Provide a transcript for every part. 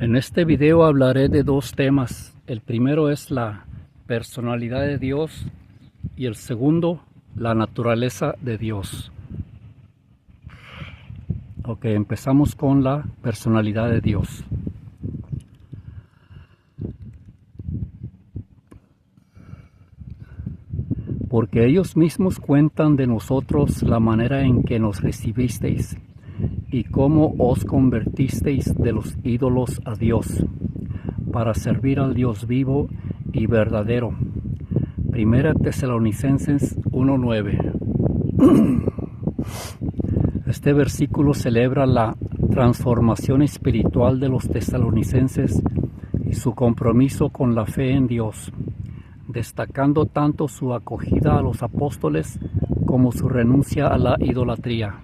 En este video hablaré de dos temas. El primero es la personalidad de Dios y el segundo, la naturaleza de Dios. Ok, empezamos con la personalidad de Dios. Porque ellos mismos cuentan de nosotros la manera en que nos recibisteis y cómo os convertisteis de los ídolos a Dios, para servir al Dios vivo y verdadero. Primera Tesalonicenses 1:9. Este versículo celebra la transformación espiritual de los tesalonicenses y su compromiso con la fe en Dios, destacando tanto su acogida a los apóstoles como su renuncia a la idolatría.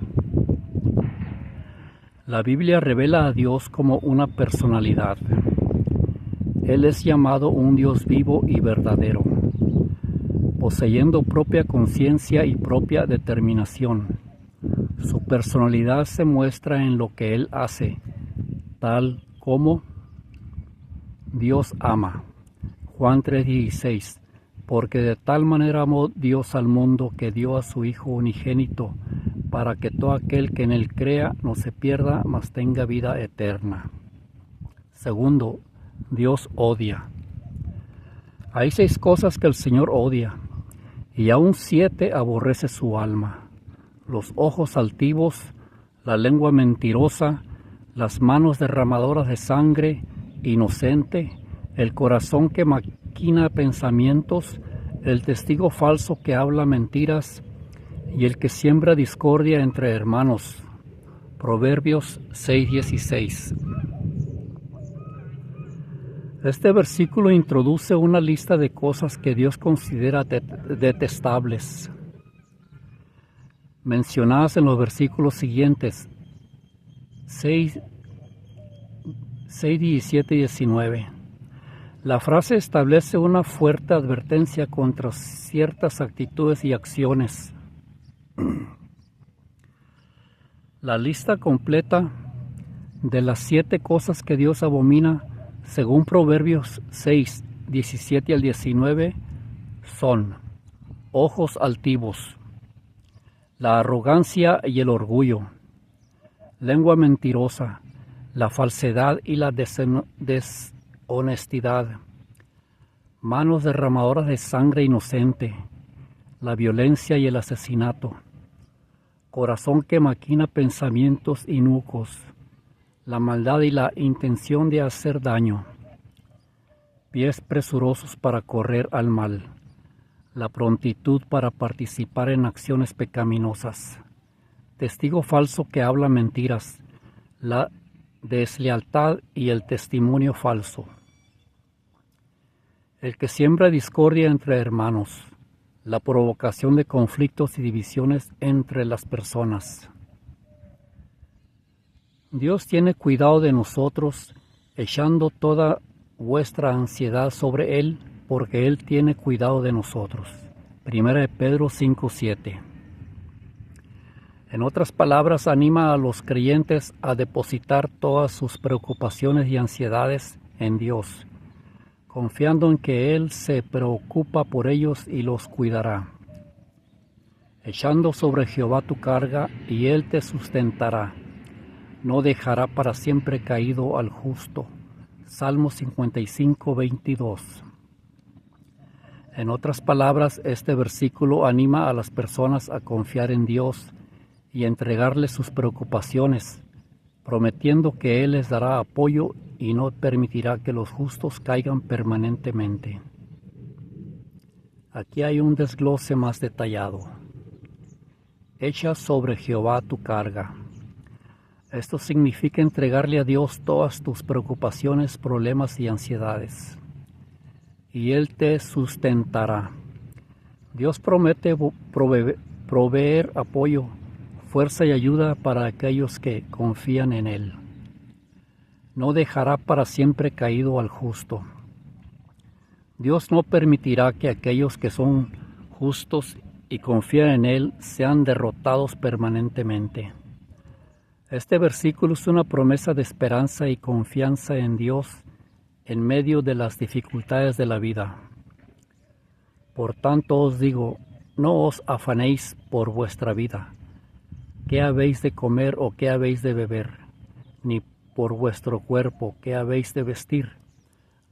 La Biblia revela a Dios como una personalidad. Él es llamado un Dios vivo y verdadero, poseyendo propia conciencia y propia determinación. Su personalidad se muestra en lo que Él hace, tal como Dios ama. Juan 3:16, porque de tal manera amó Dios al mundo que dio a su Hijo unigénito, para que todo aquel que en Él crea no se pierda, mas tenga vida eterna. Segundo, Dios odia. Hay 6 cosas que el Señor odia, y aún 7 aborrece su alma: los ojos altivos, la lengua mentirosa, las manos derramadoras de sangre inocente, el corazón que maquina pensamientos, el testigo falso que habla mentiras y el que siembra discordia entre hermanos. Proverbios 6:16. Este versículo introduce una lista de cosas que Dios considera detestables, mencionadas en los versículos siguientes, 6, 17 y 19. La frase establece una fuerte advertencia contra ciertas actitudes y acciones. La lista completa de las 7 cosas que Dios abomina, según Proverbios 6, 17 al 19, son: ojos altivos, la arrogancia y el orgullo, lengua mentirosa, la falsedad y la deshonestidad, manos derramadoras de sangre inocente, la violencia y el asesinato, corazón que maquina pensamientos inicuos, la maldad y la intención de hacer daño, pies presurosos para correr al mal, la prontitud para participar en acciones pecaminosas, testigo falso que habla mentiras, la deslealtad y el testimonio falso, el que siembra discordia entre hermanos, la provocación de conflictos y divisiones entre las personas. Dios tiene cuidado de nosotros, echando toda vuestra ansiedad sobre Él, porque Él tiene cuidado de nosotros. Primera de Pedro 5:7. En otras palabras, anima a los creyentes a depositar todas sus preocupaciones y ansiedades en Dios, confiando en que Él se preocupa por ellos y los cuidará. Echando sobre Jehová tu carga, y Él te sustentará. No dejará para siempre caído al justo. Salmo 55:22. En otras palabras, este versículo anima a las personas a confiar en Dios y entregarle sus preocupaciones, prometiendo que Él les dará apoyo y no permitirá que los justos caigan permanentemente. Aquí hay un desglose más detallado. Echa sobre Jehová tu carga. Esto significa entregarle a Dios todas tus preocupaciones, problemas y ansiedades, y Él te sustentará. Dios promete proveer apoyo, fuerza y ayuda para aquellos que confían en Él. No dejará para siempre caído al justo. Dios no permitirá que aquellos que son justos y confían en Él sean derrotados permanentemente. Este versículo es una promesa de esperanza y confianza en Dios en medio de las dificultades de la vida. Por tanto os digo, no os afanéis por vuestra vida, qué habéis de comer o qué habéis de beber, ni por vuestro cuerpo, qué habéis de vestir.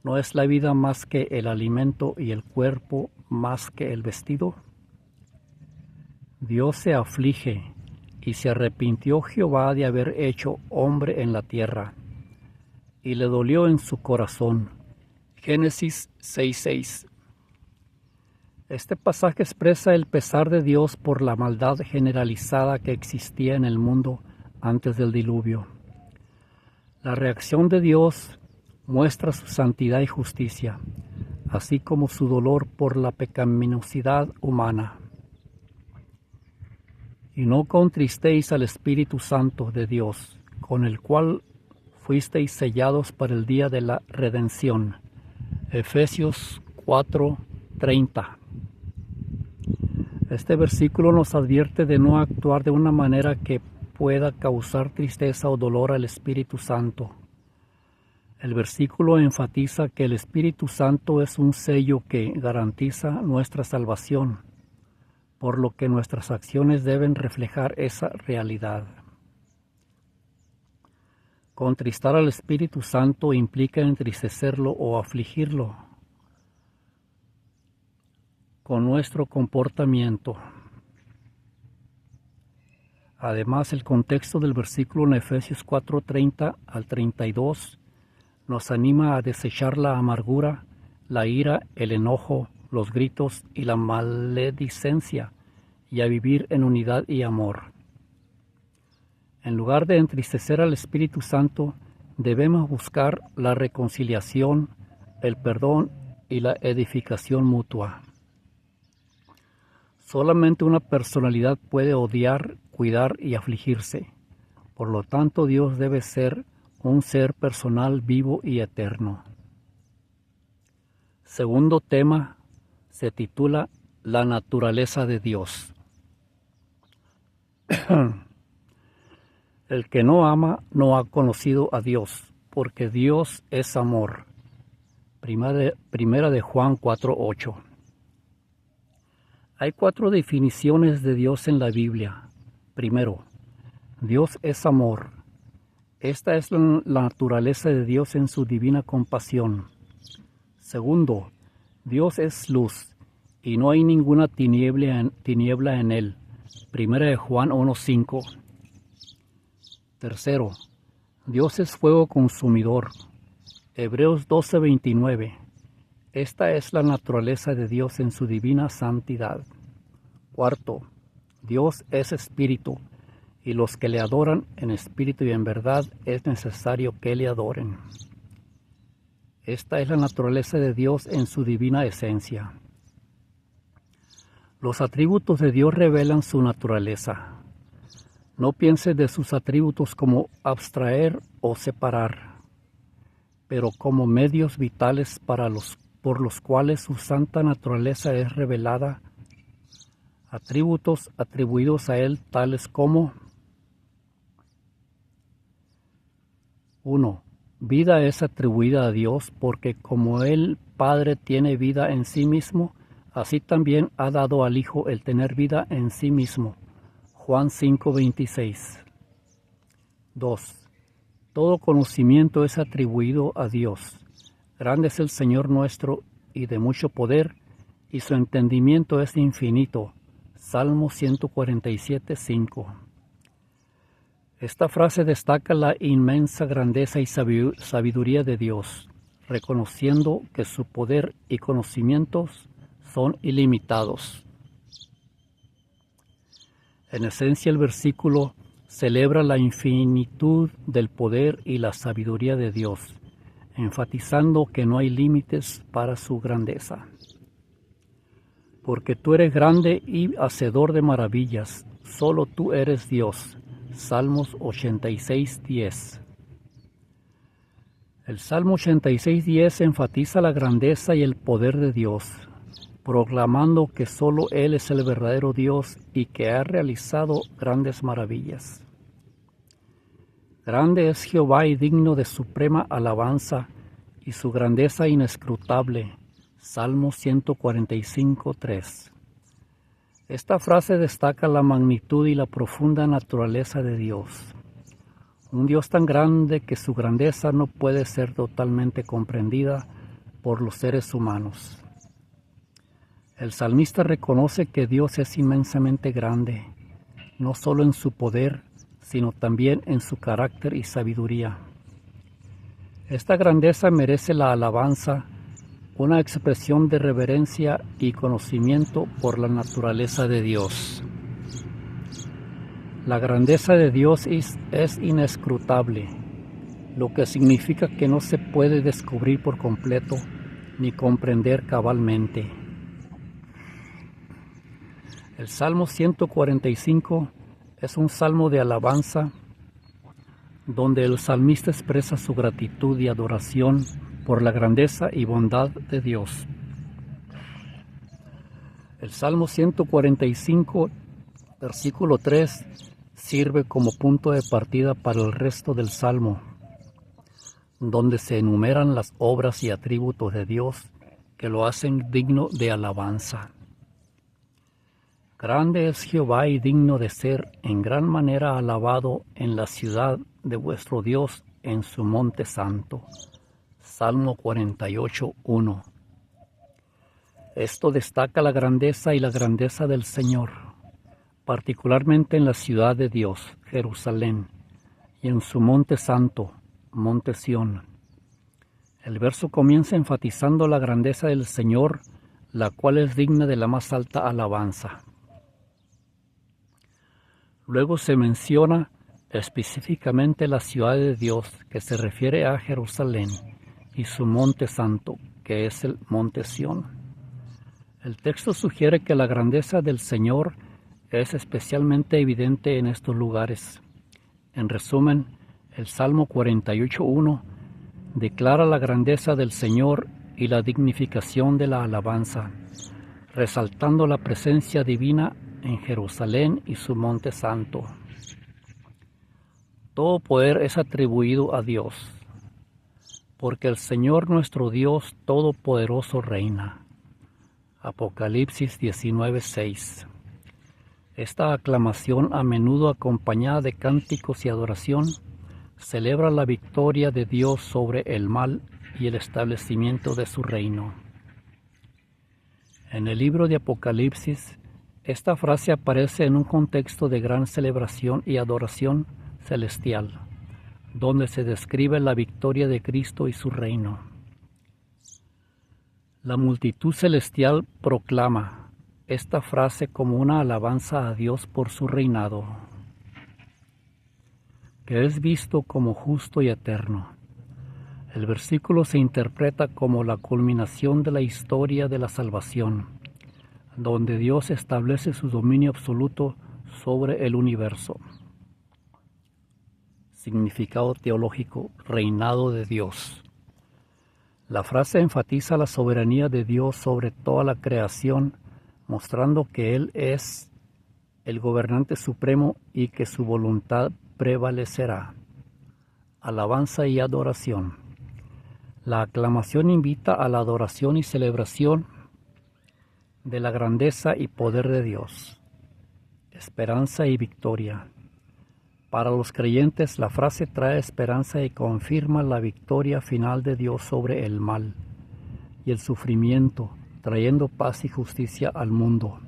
¿No es la vida más que el alimento y el cuerpo más que el vestido? Dios se aflige, y se arrepintió Jehová de haber hecho hombre en la tierra, y le dolió en su corazón. Génesis 6:6. Este pasaje expresa el pesar de Dios por la maldad generalizada que existía en el mundo antes del diluvio. La reacción de Dios muestra su santidad y justicia, así como su dolor por la pecaminosidad humana. Y no contristéis al Espíritu Santo de Dios, con el cual fuisteis sellados para el día de la redención. Efesios 4:30. Este versículo nos advierte de no actuar de una manera que pueda causar tristeza o dolor al Espíritu Santo. El versículo enfatiza que el Espíritu Santo es un sello que garantiza nuestra salvación, por lo que nuestras acciones deben reflejar esa realidad. Contristar al Espíritu Santo implica entristecerlo o afligirlo con nuestro comportamiento. Además, el contexto del versículo en Efesios 4:30 al 32 nos anima a desechar la amargura, la ira, el enojo, los gritos y la maledicencia, y a vivir en unidad y amor. En lugar de entristecer al Espíritu Santo, debemos buscar la reconciliación, el perdón y la edificación mutua. Solamente una personalidad puede odiar, cuidar y afligirse. Por lo tanto, Dios debe ser un ser personal, vivo y eterno. Segundo tema se titula La naturaleza de Dios. El que no ama no ha conocido a Dios, porque Dios es amor. Primera de Juan 4:8. Hay 4 definiciones de Dios en la Biblia. Primero, Dios es amor. Esta es la naturaleza de Dios en su divina compasión. Segundo, Dios es luz, y no hay ninguna tiniebla en él. Primera de Juan 1:5. Tercero, Dios es fuego consumidor. Hebreos 12:29. Esta es la naturaleza de Dios en su divina santidad. Cuarto, Dios es espíritu, y los que le adoran en espíritu y en verdad es necesario que le adoren. Esta es la naturaleza de Dios en su divina esencia. Los atributos de Dios revelan su naturaleza. No piense de sus atributos como abstraer o separar, pero como medios vitales por los cuales su santa naturaleza es revelada, atributos atribuidos a Él tales como 1. Vida es atribuida a Dios porque como el Padre tiene vida en sí mismo, así también ha dado al Hijo el tener vida en sí mismo. Juan 5:26. 2. Todo conocimiento es atribuido a Dios. Grande es el Señor nuestro y de mucho poder, y su entendimiento es infinito. Salmo 147:5. Esta frase destaca la inmensa grandeza y sabiduría de Dios, reconociendo que su poder y conocimientos son ilimitados. En esencia, el versículo celebra la infinitud del poder y la sabiduría de Dios, enfatizando que no hay límites para su grandeza. Porque tú eres grande y hacedor de maravillas, solo tú eres Dios. Salmos 86:10. El Salmo 86:10 enfatiza la grandeza y el poder de Dios, proclamando que solo Él es el verdadero Dios y que ha realizado grandes maravillas. Grande es Jehová y digno de suprema alabanza, y su grandeza inescrutable. Salmo 145, 3. Esta frase destaca la magnitud y la profunda naturaleza de Dios. Un Dios tan grande que su grandeza no puede ser totalmente comprendida por los seres humanos. El salmista reconoce que Dios es inmensamente grande, no solo en su poder, sino también en su carácter y sabiduría. Esta grandeza merece la alabanza, una expresión de reverencia y conocimiento por la naturaleza de Dios. La grandeza de Dios es inescrutable, lo que significa que no se puede descubrir por completo ni comprender cabalmente. El Salmo 145 es un salmo de alabanza donde el salmista expresa su gratitud y adoración por la grandeza y bondad de Dios. El Salmo 145, versículo 3, sirve como punto de partida para el resto del Salmo, donde se enumeran las obras y atributos de Dios que lo hacen digno de alabanza. Grande es Jehová y digno de ser en gran manera alabado en la ciudad de vuestro Dios, en su monte santo. Salmo 48, 1. Esto destaca la grandeza y la grandeza del Señor, particularmente en la ciudad de Dios, Jerusalén, y en su monte santo, monte Sión. El verso comienza enfatizando la grandeza del Señor, la cual es digna de la más alta alabanza. Luego se menciona específicamente la ciudad de Dios, que se refiere a Jerusalén, y su monte santo, que es el monte Sión. El texto sugiere que la grandeza del Señor es especialmente evidente en estos lugares. En resumen, el Salmo 48.1 declara la grandeza del Señor y la dignificación de la alabanza, resaltando la presencia divina en Jerusalén y su monte santo. Todo poder es atribuido a Dios, porque el Señor nuestro Dios Todopoderoso reina. Apocalipsis 19:6. Esta aclamación, a menudo acompañada de cánticos y adoración, celebra la victoria de Dios sobre el mal y el establecimiento de su reino. En el libro de Apocalipsis, esta frase aparece en un contexto de gran celebración y adoración celestial, donde se describe la victoria de Cristo y su reino. La multitud celestial proclama esta frase como una alabanza a Dios por su reinado, que es visto como justo y eterno. El versículo se interpreta como la culminación de la historia de la salvación, donde Dios establece su dominio absoluto sobre el universo. Significado teológico: reinado de Dios. La frase enfatiza la soberanía de Dios sobre toda la creación, mostrando que Él es el gobernante supremo y que su voluntad prevalecerá. Alabanza y adoración. La aclamación invita a la adoración y celebración de la grandeza y poder de Dios. Esperanza y victoria. Para los creyentes, la frase trae esperanza y confirma la victoria final de Dios sobre el mal y el sufrimiento, trayendo paz y justicia al mundo.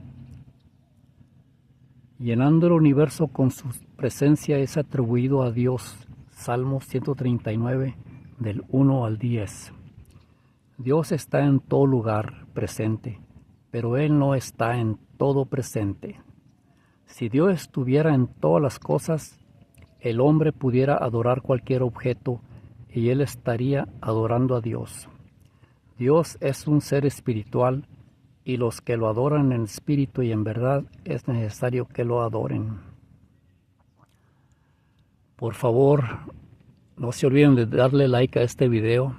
Llenando el universo con su presencia es atribuido a Dios. Salmo 139, del 1 al 10. Dios está en todo lugar presente, pero Él no está en todo presente. Si Dios estuviera en todas las cosas, el hombre pudiera adorar cualquier objeto y él estaría adorando a Dios. Dios es un ser espiritual y los que lo adoran en espíritu y en verdad es necesario que lo adoren. Por favor, no se olviden de darle like a este video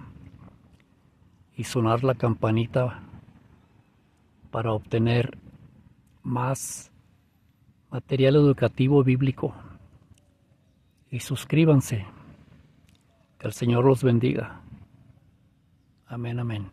y sonar la campanita para obtener más material educativo bíblico. y suscríbanse. Que el Señor los bendiga. Amén, amén.